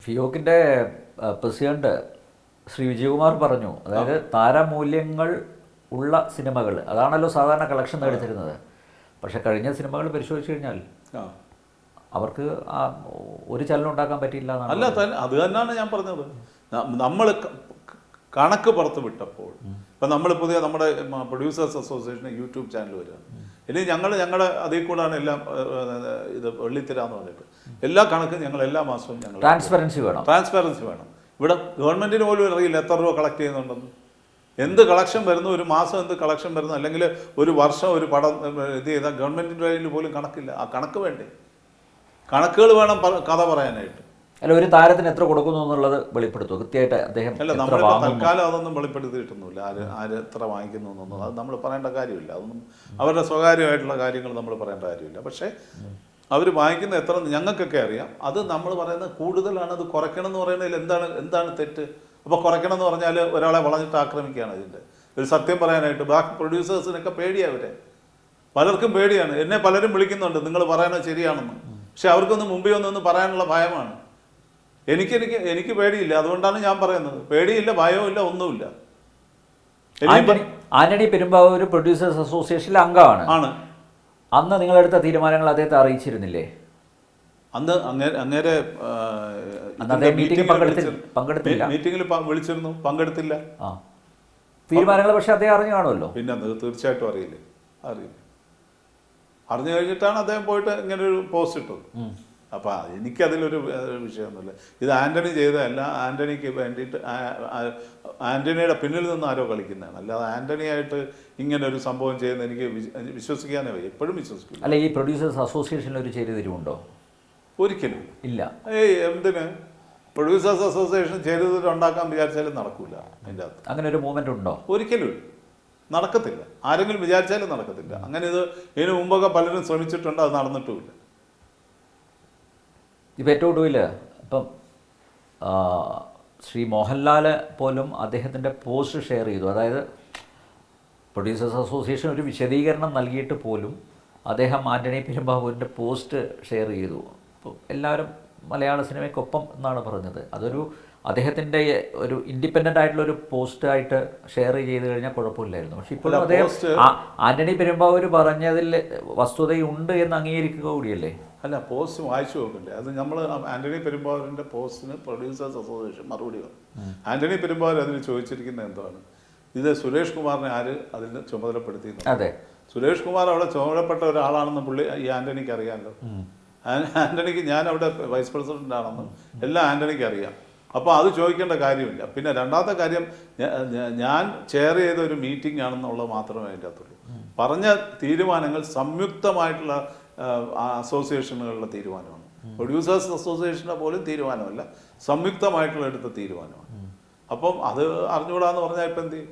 ഫിയോക്കിൻ്റെ president Shri Vijayakumar പറഞ്ഞു, അതായത് താരമൂല്യങ്ങൾ ഉള്ള സിനിമകൾ അതാണല്ലോ സാധാരണ കളക്ഷൻ നേടിത്തരുന്നത്. പക്ഷെ കഴിഞ്ഞ സിനിമകൾ പരിശോധിച്ച് കഴിഞ്ഞാൽ അവർക്ക് ഒരു ചലനം ഉണ്ടാക്കാൻ പറ്റിയില്ല എന്നാണ്. അല്ല, അത് തന്നെയാണ് ഞാൻ പറഞ്ഞത്. നമ്മൾ കണക്ക് പുറത്ത് വിട്ടപ്പോൾ ഇപ്പം നമ്മൾ പുതിയ നമ്മുടെ പ്രൊഡ്യൂസേഴ്സ് അസോസിയേഷൻ യൂട്യൂബ് ചാനൽ വരിക, ഇനി ഞങ്ങളുടെ അതിൽ കൂടാണ് എല്ലാം ഇത് വെള്ളിത്തിരാന്ന് പറഞ്ഞിട്ട് എല്ലാ കണക്കും ഞങ്ങൾ എല്ലാ മാസവും ഞങ്ങൾ ട്രാൻസ്പെറൻസി വേണം. ഇവിടെ ഗവൺമെൻറ്റിന് പോലും അറിയില്ല എത്ര രൂപ കളക്ട് ചെയ്യുന്നുണ്ടെന്ന്, എന്ത് കളക്ഷൻ വരുന്നു, ഒരു മാസം എന്ത് കളക്ഷൻ വരുന്നു, അല്ലെങ്കിൽ ഒരു വർഷം ഒരു പടം ഇത് ചെയ്താൽ ഗവൺമെൻറ്റിൻ്റെ കയ്യിൽ പോലും കണക്കില്ല. ആ കണക്ക് വേണ്ടേ? കണക്കുകൾ വേണം കഥ പറയാനായിട്ട്. അല്ല, ഒരു താരത്തിന് എത്ര കൊടുക്കുന്നു എന്നുള്ളത് വെളിപ്പെടുത്തുക കൃത്യമായിട്ട് അദ്ദേഹം. അല്ല, നമ്മളിപ്പോൾ തൽക്കാലം അതൊന്നും വെളിപ്പെടുത്തിയിട്ടൊന്നുമില്ല. ആര് എത്ര വാങ്ങിക്കുന്നു എന്നൊന്നും അത് നമ്മൾ പറയേണ്ട കാര്യമില്ല. അതൊന്നും അവരുടെ സ്വകാര്യമായിട്ടുള്ള കാര്യങ്ങൾ നമ്മൾ പറയേണ്ട കാര്യമില്ല. പക്ഷേ അവർ വാങ്ങിക്കുന്ന എത്ര ഞങ്ങൾക്കൊക്കെ അറിയാം. അത് നമ്മൾ പറയുന്നത് കൂടുതലാണ്, അത് കുറയ്ക്കണം എന്ന് പറയുന്നതിൽ എന്താണ് തെറ്റ്? അപ്പോൾ കുറയ്ക്കണം എന്ന് പറഞ്ഞാൽ ഒരാളെ വളഞ്ഞിട്ട് ആക്രമിക്കുകയാണ് ഇതിൻ്റെ ഒരു സത്യം പറയാനായിട്ട്. ബാക്കി പ്രൊഡ്യൂസേഴ്സിനൊക്കെ പേടിയാണ്, അവരെ പലർക്കും പേടിയാണ്. എന്നെ പലരും വിളിക്കുന്നുണ്ട് നിങ്ങൾ പറയുന്നത് ശരിയാണെന്ന്. പക്ഷെ അവർക്കൊന്ന് മുമ്പേ ഒന്നൊന്ന് പറയാനുള്ള ഭയമാണ്. എനിക്ക് പേടിയില്ല, അതുകൊണ്ടാണ് ഞാൻ പറയുന്നത്. പേടിയില്ല, ഭയവുമില്ല, ഒന്നുമില്ല. ആന്റണി പെരുമ്പാവൂർ പ്രൊഡ്യൂസേഴ്സ് അസോസിയേഷനിലെ അംഗമാണ്. അന്ന് നിങ്ങളെടുത്ത തീരുമാനങ്ങൾ അദ്ദേഹത്തെ അറിയിച്ചിരുന്നില്ലേ? അന്ന് അങ്ങേരെ പങ്കെടുത്തില്ല. മീറ്റിംഗിൽ വിളിച്ചിരുന്നു, പങ്കെടുത്തില്ല. തീരുമാനങ്ങൾ പക്ഷെ അദ്ദേഹം അറിഞ്ഞു കാണുമല്ലോ. പിന്നെ തീർച്ചയായിട്ടും അറിയില്ല. അറിഞ്ഞു കഴിഞ്ഞിട്ടാണ് അദ്ദേഹം പോയിട്ട് ഇങ്ങനെ ഒരു പോസ്റ്റ് ഇട്ടത്. അപ്പം എനിക്കതിലൊരു വിഷയമൊന്നുമില്ല. ഇത് ആൻ്റണി ചെയ്തതല്ല, ആൻ്റണിക്ക് വേണ്ടിയിട്ട് ആൻ്റണിയുടെ പിന്നിൽ നിന്ന് ആരോ കളിക്കുന്നതാണ്. അല്ലാതെ ആൻ്റണിയായിട്ട് ഇങ്ങനെ ഒരു സംഭവം ചെയ്യുന്ന എനിക്ക് വിശ്വസിക്കാനേ വയ്യ, എപ്പോഴും വിശ്വസിക്കില്ല. അല്ല, ഈ പ്രൊഡ്യൂസേഴ്സ് അസോസിയേഷനിൽ ഒരു ചേരുതിരിവുണ്ടോ? ഒരിക്കലും ഇല്ല. എന്തിന് പ്രൊഡ്യൂസേഴ്സ് അസോസിയേഷൻ ചേരുതിരി ഉണ്ടാക്കാൻ വിചാരിച്ചാലും നടക്കില്ല. അതിൻ്റെ അകത്ത് അങ്ങനെ ഒരു മൂവ്മെൻ്റ് ഉണ്ടോ? ഒരിക്കലും നടക്കത്തില്ല. ആരെങ്കിലും വിചാരിച്ചാലും നടക്കത്തില്ല. അങ്ങനെ ഇതിനു മുമ്പൊക്കെ പലരും ശ്രമിച്ചിട്ടുണ്ട്, അത് നടന്നിട്ടുമില്ല. ഇപ്പം ഏറ്റവും ഒടുവിൽ ഇപ്പം ശ്രീ മോഹൻലാൽ പോലും അദ്ദേഹത്തിൻ്റെ പോസ്റ്റ് ഷെയർ ചെയ്തു. അതായത് പ്രൊഡ്യൂസേഴ്സ് അസോസിയേഷൻ ഒരു വിശദീകരണം നൽകിയിട്ട് പോലും അദ്ദേഹം ആൻ്റണി പെരുമ്പാവൂരിൻ്റെ പോസ്റ്റ് ഷെയർ ചെയ്തു. അപ്പോൾ എല്ലാവരും മലയാള സിനിമയ്ക്കൊപ്പം എന്നാണ് പറഞ്ഞത്. അതൊരു അദ്ദേഹത്തിൻ്റെ ഒരു ഇൻഡിപെൻഡൻ്റ് ആയിട്ടുള്ളൊരു പോസ്റ്റായിട്ട് ഷെയർ ചെയ്ത് കഴിഞ്ഞാൽ കുഴപ്പമില്ലായിരുന്നു. പക്ഷെ ഇപ്പോഴും അദ്ദേഹം ആൻ്റണി പെരുമ്പാവൂർ പറഞ്ഞതിൽ വസ്തുതയുണ്ട് എന്ന് അംഗീകരിക്കുക കൂടിയല്ലേ? അല്ല, പോസ്റ്റ് വായിച്ചു നോക്കണ്ടേ? അത് നമ്മൾ ആൻ്റണി പെരുമ്പാവൂരിൻ്റെ പോസ്റ്റിന് പ്രൊഡ്യൂസേഴ്സ് അസോസിയേഷൻ മറുപടി പറഞ്ഞു. ആൻ്റണി പെരുമ്പാവൂർ അതിന് ചോദിച്ചിരിക്കുന്നത് എന്താണ്? ഇത് സുരേഷ് കുമാറിനെ ആര് അതിന് ചുമതലപ്പെടുത്തിയിരുന്നു? അതെ, സുരേഷ് കുമാർ അവിടെ ചുമതലപ്പെട്ട ഒരാളാണെന്ന് ഈ ആൻ്റണിക്ക് അറിയാമല്ലോ. ആൻ്റണിക്ക് ഞാൻ അവിടെ വൈസ് പ്രസിഡന്റ് ആണെന്നും എല്ലാം ആൻ്റണിക്ക് അറിയാം. അപ്പോൾ അത് ചോദിക്കേണ്ട കാര്യമില്ല. പിന്നെ രണ്ടാമത്തെ കാര്യം, ഞാൻ ചെയർ ചെയ്ത ഒരു മീറ്റിംഗ് ആണെന്നുള്ളത് മാത്രമേ അതിൻ്റെ അകത്തുള്ളൂ. പറഞ്ഞ തീരുമാനങ്ങൾ സംയുക്തമായിട്ടുള്ള അസോസിയേഷനുകളുടെ തീരുമാനമാണ്. പ്രൊഡ്യൂസേഴ്സ് അസോസിയേഷൻ്റെ പോലും തീരുമാനമല്ല, സംയുക്തമായിട്ടുള്ള എടുത്ത തീരുമാനമാണ്. അപ്പം അത് അറിഞ്ഞുകൂടാന്ന് പറഞ്ഞാൽ ഇപ്പം എന്ത് ചെയ്യും?